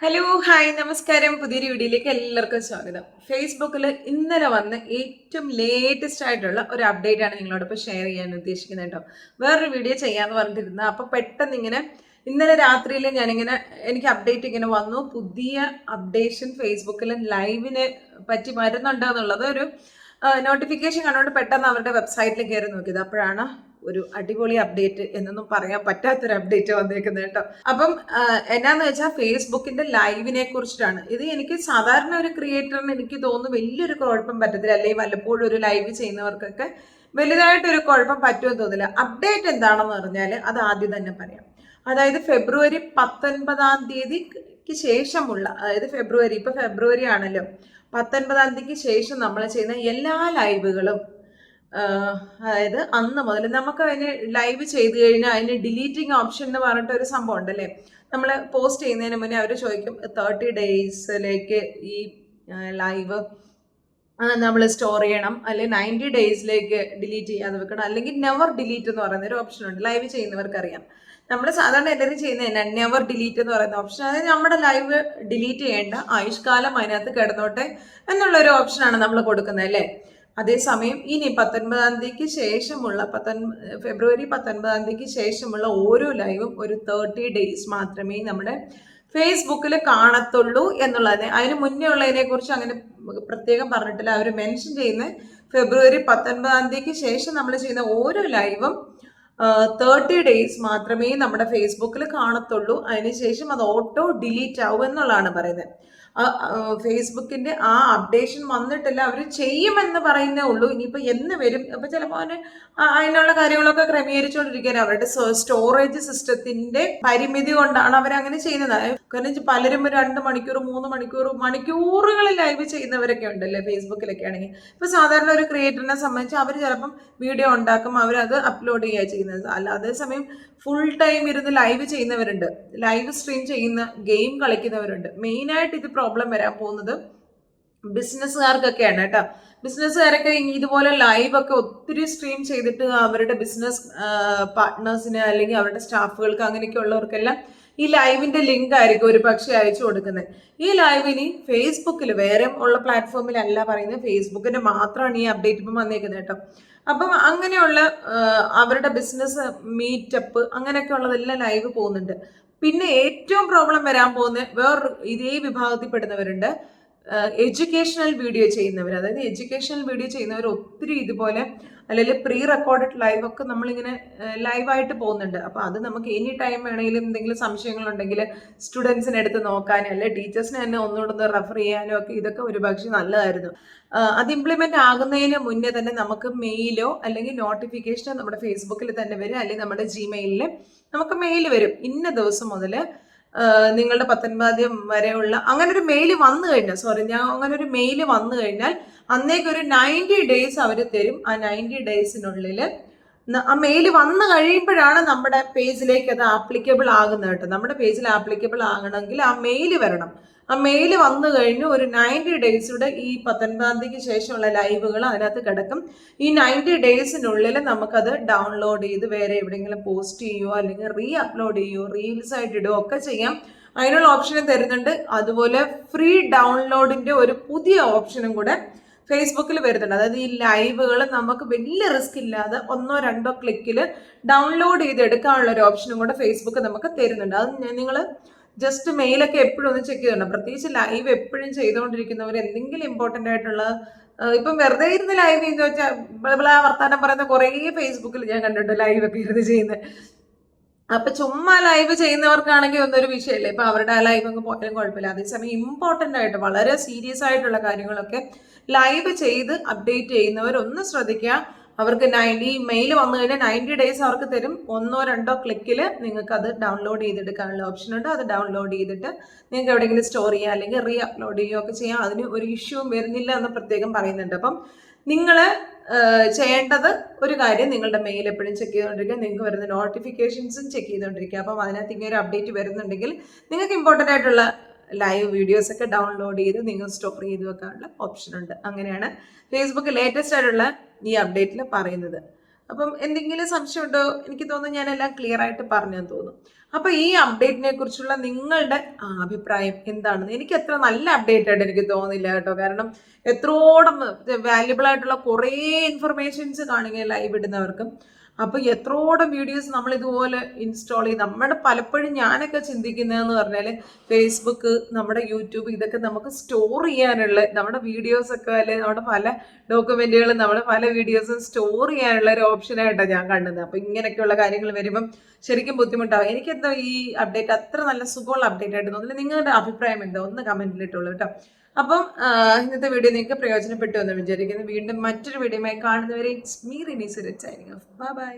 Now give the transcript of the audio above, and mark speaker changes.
Speaker 1: Hello hi നമസ്കാരം. പുതിയൊരു വീഡിയോയിലേക്ക് എല്ലാവർക്കും സ്വാഗതം. ഫേസ്ബുക്കിൽ ഇന്നലെ വന്ന് ഏറ്റവും ലേറ്റസ്റ്റ് ആയിട്ടുള്ള ഒരു അപ്ഡേറ്റ് ആണ് നിങ്ങളോടൊപ്പം ഷെയർ ചെയ്യാൻ ഉദ്ദേശിക്കുന്നത് കേട്ടോ. വേറൊരു വീഡിയോ ചെയ്യാന്ന് പറഞ്ഞിരുന്ന അപ്പോൾ പെട്ടെന്ന് ഇങ്ങനെ ഇന്നലെ രാത്രിയിൽ ഞാനിങ്ങനെ എനിക്ക് അപ്ഡേറ്റ് ഇങ്ങനെ വന്നു, പുതിയ അപ്ഡേഷൻ ഫേസ്ബുക്കിൽ ലൈവിനെ പറ്റി വരുന്നുണ്ടോ എന്നുള്ളത് ഒരു നോട്ടിഫിക്കേഷൻ കണ്ടുകൊണ്ട് പെട്ടെന്ന് അവരുടെ വെബ്സൈറ്റിൽ കയറി നോക്കിയത്. അപ്പോഴാണ് ഒരു അടിപൊളി അപ്ഡേറ്റ് എന്നൊന്നും പറയാൻ പറ്റാത്തൊരു അപ്ഡേറ്റ് വന്നേക്കുന്നത് കേട്ടോ. അപ്പം എന്നാന്ന് വെച്ചാൽ ഫേസ്ബുക്കിന്റെ ലൈവിനെ കുറിച്ചിട്ടാണ് ഇത്. എനിക്ക് സാധാരണ ഒരു ക്രിയേറ്ററിന് എനിക്ക് തോന്നുന്നു വലിയൊരു കുഴപ്പം പറ്റത്തില്ല, അല്ലെങ്കിൽ വല്ലപ്പോഴും ഒരു ലൈവ് ചെയ്യുന്നവർക്കൊക്കെ വലുതായിട്ടൊരു കുഴപ്പം പറ്റുമെന്ന് തോന്നില്ല. അപ്ഡേറ്റ് എന്താണെന്ന് പറഞ്ഞാൽ അത് ആദ്യം തന്നെ പറയാം. അതായത് ഫെബ്രുവരി 19 ശേഷമുള്ള, അതായത് ഫെബ്രുവരി ആണല്ലോ, 19 ശേഷം നമ്മൾ ചെയ്യുന്ന എല്ലാ ലൈവുകളും, അതായത് അന്ന് മുതൽ നമുക്ക് അതിന് ലൈവ് ചെയ്ത് കഴിഞ്ഞാൽ അതിന് ഡിലീറ്റിംഗ് ഓപ്ഷൻ എന്ന് പറഞ്ഞിട്ട് ഒരു സംഭവം ഉണ്ടല്ലേ. നമ്മൾ പോസ്റ്റ് ചെയ്യുന്നതിന് മുന്നേ അവർ ചോദിക്കും 30 ഡേയ്സിലേക്ക് ഈ ലൈവ് നമ്മൾ സ്റ്റോർ ചെയ്യണം, അല്ലെങ്കിൽ 90 ഡേയ്സിലേക്ക് ഡിലീറ്റ് ചെയ്യാതെ വെക്കണം, അല്ലെങ്കിൽ നെവർ ഡിലീറ്റ് എന്ന് പറയുന്ന ഒരു ഓപ്ഷൻ ഉണ്ട്. ലൈവ് ചെയ്യുന്നവർക്ക് അറിയാം. നമ്മൾ സാധാരണ എല്ലാവരും ചെയ്യുന്നത് നെവർ ഡിലീറ്റ് എന്ന് പറയുന്ന ഓപ്ഷൻ. അതായത് നമ്മുടെ ലൈവ് ഡിലീറ്റ് ചെയ്യേണ്ട, ആയുഷ്കാലം അതിനകത്ത് കിടന്നോട്ടെ എന്നുള്ളൊരു ഓപ്ഷനാണ് നമ്മൾ കൊടുക്കുന്നത് അല്ലേ. അതേസമയം ഇനി 19 ശേഷമുള്ള ഫെബ്രുവരി 19 ശേഷമുള്ള ഓരോ ലൈവും ഒരു 30 ഡേയ്സ് മാത്രമേ നമ്മുടെ ഫേസ്ബുക്കിൽ കാണത്തുള്ളൂ എന്നുള്ളത്. അതിന് മുന്നേ ഉള്ളതിനെ കുറിച്ച് അങ്ങനെ പ്രത്യേകം പറഞ്ഞിട്ടില്ല. അവർ മെൻഷൻ ചെയ്യുന്ന ഫെബ്രുവരി 19 ശേഷം നമ്മൾ ചെയ്യുന്ന ഓരോ ലൈവും 30 ഡേയ്സ് മാത്രമേ നമ്മുടെ ഫേസ്ബുക്കിൽ കാണത്തുള്ളൂ. അതിനുശേഷം അത് ഓട്ടോ ഡിലീറ്റ് ആവും എന്നുള്ളതാണ് പറയുന്നത്. ഫേസ്ബുക്കിന്റെ ആ അപ്ഡേഷൻ വന്നിട്ടില്ല, അവർ ചെയ്യുമെന്ന് പറയുന്നേ ഉള്ളൂ. ഇനിയിപ്പോൾ എന്ന് വരും, അപ്പോൾ ചിലപ്പോൾ അതിനുള്ള കാര്യങ്ങളൊക്കെ ക്രമീകരിച്ചുകൊണ്ടിരിക്കുകയാണ്. അവരുടെ സ്റ്റോറേജ് സിസ്റ്റത്തിന്റെ പരിമിതി കൊണ്ടാണ് അവരങ്ങനെ ചെയ്യുന്നത്. കാരണം പലരും 2 മണിക്കൂർ 3 മണിക്കൂർ മണിക്കൂറുകൾ ലൈവ് ചെയ്യുന്നവരൊക്കെ ഉണ്ടല്ലേ ഫേസ്ബുക്കിലൊക്കെ ആണെങ്കിൽ. ഇപ്പോൾ സാധാരണ ഒരു ക്രിയേറ്ററിനെ സംബന്ധിച്ച് അവർ ചിലപ്പം വീഡിയോ ഉണ്ടാക്കും, അവരത് അപ്ലോഡ് ചെയ്യുക ചെയ്യുന്നത്. അല്ല, അതേസമയം ഫുൾ ടൈം ഇരുന്ന് ലൈവ് ചെയ്യുന്നവരുണ്ട്, ലൈവ് സ്ട്രീം ചെയ്യുന്ന ഗെയിം കളിക്കുന്നവരുണ്ട്. മെയിനായിട്ട് ഇത് പ്രോബ്ലം വരാൻ പോകുന്നത് ബിസിനസ്സുകാർക്കൊക്കെയാണ് കേട്ടോ. ബിസിനസ്സുകാരൊക്കെ ഇതുപോലെ ലൈവ് ഒക്കെ ഒത്തിരി സ്ട്രീം ചെയ്തിട്ട് അവരുടെ ബിസിനസ് പാർട്ട്നേഴ്സിന് അല്ലെങ്കിൽ അവരുടെ സ്റ്റാഫുകൾക്ക് അങ്ങനെയൊക്കെ ഉള്ളവർക്കെല്ലാം ഈ ലൈവിന്റെ ലിങ്ക് ആയിരിക്കും ഒരു പക്ഷേ അയച്ചു കൊടുക്കുന്നത്. ഈ ലൈവ് ഇനി ഫേസ്ബുക്കിൽ, വേറെ ഉള്ള പ്ലാറ്റ്ഫോമിലല്ല പറയുന്നത്, ഫേസ്ബുക്കിന്റെ മാത്രമാണ് ഈ അപ്ഡേറ്റ് ഇപ്പം വന്നേക്കുന്നത് കേട്ടോ. അപ്പം അങ്ങനെയുള്ള അവരുടെ ബിസിനസ് മീറ്റപ്പ് അങ്ങനെയൊക്കെ ഉള്ളതെല്ലാം ലൈവ് പോകുന്നുണ്ട്. പിന്നെ ഏറ്റവും പ്രോബ്ലം വരാൻ പോകുന്ന വേറെ ഇതേ വിഭാഗത്തിൽപ്പെടുന്നവരുണ്ട്, എഡ്യൂക്കേഷണൽ വീഡിയോ ചെയ്യുന്നവർ. അതായത് എഡ്യൂക്കേഷണൽ വീഡിയോ ചെയ്യുന്നവർ ഒത്തിരി ഇതുപോലെ, അല്ലെങ്കിൽ പ്രീ റെക്കോർഡഡ് ലൈവ് ഒക്കെ നമ്മളിങ്ങനെ ലൈവായിട്ട് പോകുന്നുണ്ട്. അപ്പോൾ അത് നമുക്ക് എനി ടൈം വേണമെങ്കിലും എന്തെങ്കിലും സംശയങ്ങളുണ്ടെങ്കിൽ സ്റ്റുഡൻസിന് എടുത്ത് നോക്കാനും, അല്ലെങ്കിൽ ടീച്ചേഴ്സിന് തന്നെ ഒന്നുകൂടെ റെഫർ ചെയ്യാനും ഒക്കെ ഇതൊക്കെ ഒരുപക്ഷെ നല്ലതായിരുന്നു. അത് ഇംപ്ലിമെന്റ് ആകുന്നതിന് മുന്നേ തന്നെ നമുക്ക് മെയിലോ അല്ലെങ്കിൽ നോട്ടിഫിക്കേഷനോ നമ്മുടെ ഫേസ്ബുക്കിൽ തന്നെ വരും, അല്ലെങ്കിൽ നമ്മുടെ ജിമെയിലിൽ നമുക്ക് മെയിൽ വരും, ഇന്ന ദിവസം മുതൽ നിങ്ങളുടെ 19 വരെയുള്ള അങ്ങനെ ഒരു മെയിൽ വന്നു കഴിഞ്ഞാൽ, അങ്ങനെ ഒരു മെയിൽ വന്നു കഴിഞ്ഞാൽ അന്നേക്കൊരു 90 ഡേയ്സ് അവർ തരും. ആ 90 ഡേയ്സിനുള്ളിൽ ആ മെയിൽ വന്നു കഴിയുമ്പോഴാണ് നമ്മുടെ പേജിലേക്ക് അത് ആപ്ലിക്കബിൾ ആകുന്നത് കേട്ടോ. നമ്മുടെ പേജിൽ ആപ്ലിക്കബിൾ ആകണമെങ്കിൽ ആ മെയിൽ വരണം. ആ മെയിൽ വന്നു കഴിഞ്ഞ് ഒരു 90 ഡേയ്സിലൂടെ ഈ 19 ശേഷമുള്ള ലൈവുകൾ അതിനകത്ത് കിടക്കും. ഈ 90 ഡേയ്സിനുള്ളിൽ നമുക്കത് ഡൗൺലോഡ് ചെയ്ത് വേറെ എവിടെയെങ്കിലും പോസ്റ്റ് ചെയ്യുകയോ അല്ലെങ്കിൽ റീ അപ്ലോഡ് ചെയ്യുകയോ റീൽസ് ആയിട്ട് ഇടുകയോ ഒക്കെ ചെയ്യാം. അതിനുള്ള ഓപ്ഷനും തരുന്നുണ്ട്. അതുപോലെ ഫ്രീ ഡൗൺലോഡിന്റെ ഒരു പുതിയ ഓപ്ഷനും കൂടെ ഫേസ്ബുക്കിൽ വരുന്നുണ്ട്. അതായത് ഈ ലൈവുകൾ നമുക്ക് വലിയ റിസ്ക് ഇല്ലാതെ 1-2 ക്ലിക്കിൽ ഡൗൺലോഡ് ചെയ്ത് എടുക്കാനുള്ള ഒരു ഓപ്ഷനും കൂടെ ഫേസ്ബുക്ക് നമുക്ക് തരുന്നുണ്ട്. അത് നിങ്ങൾ ജസ്റ്റ് മെയിലൊക്കെ എപ്പോഴും ഒന്ന് ചെക്ക് ചെയ്തിട്ടുണ്ട്. പ്രത്യേകിച്ച് ലൈവ് എപ്പോഴും ചെയ്തുകൊണ്ടിരിക്കുന്നവർ എന്തെങ്കിലും ഇമ്പോർട്ടൻ്റ് ആയിട്ടുള്ള, ഇപ്പം വെറുതെ ഇരുന്ന് ലൈവ് ചെയ്യുന്ന വെച്ചാൽ വർത്താനം പറയുന്ന കുറേ ഫേസ്ബുക്കിൽ ഞാൻ കണ്ടിട്ടുണ്ട് ലൈവൊക്കെ ഇരുന്ന് ചെയ്യുന്നത്. അപ്പൊ ചുമ്മാ ലൈവ് ചെയ്യുന്നവർക്കാണെങ്കിൽ ഒന്നൊരു വിഷയമില്ല, ഇപ്പൊ അവരുടെ ആ ലൈവ് അങ്ങ് പോയാലും കുഴപ്പമില്ല. അതേസമയം ഇമ്പോർട്ടൻ്റ് ആയിട്ട് വളരെ സീരിയസ് ആയിട്ടുള്ള കാര്യങ്ങളൊക്കെ ലൈവ് ചെയ്ത് അപ്ഡേറ്റ് ചെയ്യുന്നവർ ഒന്ന് ശ്രദ്ധിക്കുക. അവർക്ക് ഈ മെയിൽ വന്നു കഴിഞ്ഞാൽ 90 ഡേയ്സ് അവർക്ക് തരും. 1-2 ക്ലിക്കിൽ നിങ്ങൾക്ക് അത് ഡൗൺലോഡ് ചെയ്തെടുക്കാനുള്ള ഓപ്ഷൻ ഉണ്ട്. അത് ഡൗൺലോഡ് ചെയ്തിട്ട് നിങ്ങൾക്ക് എവിടെയെങ്കിലും സ്റ്റോർ ചെയ്യുക അല്ലെങ്കിൽ റീ അപ്ലോഡ് ചെയ്യുകയോ ഒക്കെ ചെയ്യാം. അതിന് ഒരു ഇഷ്യൂവും വരുന്നില്ല എന്ന് പ്രത്യേകം പറയുന്നുണ്ട്. അപ്പം നിങ്ങൾ ചെയ്യേണ്ടത് ഒരു കാര്യം, നിങ്ങളുടെ മെയിൽ എപ്പോഴും ചെക്ക് ചെയ്തുകൊണ്ടിരിക്കുക, നിങ്ങൾക്ക് വരുന്ന നോട്ടിഫിക്കേഷൻസും ചെക്ക് ചെയ്തുകൊണ്ടിരിക്കുക. അപ്പം അതിനകത്ത് ഇങ്ങനെ ഒരു അപ്ഡേറ്റ് വരുന്നുണ്ടെങ്കിൽ നിങ്ങൾക്ക് ഇമ്പോർട്ടൻ്റ് ആയിട്ടുള്ള ലൈവ് വീഡിയോസ് ഒക്കെ ഡൗൺലോഡ് ചെയ്ത് നിങ്ങൾ സ്റ്റോർ ചെയ്ത് വെക്കാനുള്ള ഓപ്ഷൻ ഉണ്ട്. അങ്ങനെയാണ് ഫേസ്ബുക്ക് ലേറ്റസ്റ്റ് ആയിട്ടുള്ള ഈ അപ്ഡേറ്റിൽ പറയുന്നത്. അപ്പം എന്തെങ്കിലും സംശയമുണ്ടോ? എനിക്ക് തോന്നുന്നു ഞാനെല്ലാം ക്ലിയർ ആയിട്ട് പറഞ്ഞെന്ന് തോന്നുന്നു. അപ്പൊ ഈ അപ്ഡേറ്റിനെ കുറിച്ചുള്ള നിങ്ങളുടെ അഭിപ്രായം എന്താണെന്ന് എനിക്ക് അത്ര നല്ല അപ്ഡേറ്റ് ആയിട്ട് എനിക്ക് തോന്നുന്നില്ല കേട്ടോ. കാരണം എത്രോളം വാല്യുബിൾ ആയിട്ടുള്ള കുറേ ഇൻഫർമേഷൻസ് കാണുക ലൈവ് ഇടുന്നവർക്കും. അപ്പൊ എത്രോളം വീഡിയോസ് നമ്മൾ ഇതുപോലെ ഇൻസ്റ്റാൾ ചെയ്ത് നമ്മുടെ പലപ്പോഴും ഞാനൊക്കെ ചിന്തിക്കുന്നതെന്ന് പറഞ്ഞാൽ ഫേസ്ബുക്ക്, നമ്മുടെ യൂട്യൂബ് ഇതൊക്കെ നമുക്ക് സ്റ്റോർ ചെയ്യാനുള്ള നമ്മുടെ വീഡിയോസ് ഒക്കെ അല്ലെ നമ്മുടെ പല ഡോക്യുമെന്റുകളും നമ്മുടെ പല വീഡിയോസും സ്റ്റോർ ചെയ്യാനുള്ള ഒരു ഓപ്ഷനായിട്ടാണ് ഞാൻ കണ്ടത്. അപ്പൊ ഇങ്ങനെയൊക്കെയുള്ള കാര്യങ്ങൾ വരുമ്പം ശരിക്കും ബുദ്ധിമുട്ടാവും. എനിക്കെന്തോ ഈ അപ്ഡേറ്റ് അത്ര നല്ല സുഖമുള്ള അപ്ഡേറ്റ് ആയിട്ട് തോന്നുന്നില്ല. നിങ്ങളുടെ അഭിപ്രായം എന്താ ഒന്ന് കമന്റിലിട്ടുള്ളൂ കേട്ടോ. അപ്പം ഇന്നത്തെ വീഡിയോ നിങ്ങൾക്ക് പ്രയോജനപ്പെട്ടു എന്ന് വിചാരിക്കുന്നു. വീണ്ടും മറ്റൊരു വീഡിയോയുമായി കാണുന്നവരെ it's me Rini Suraj signing off. Bye bye.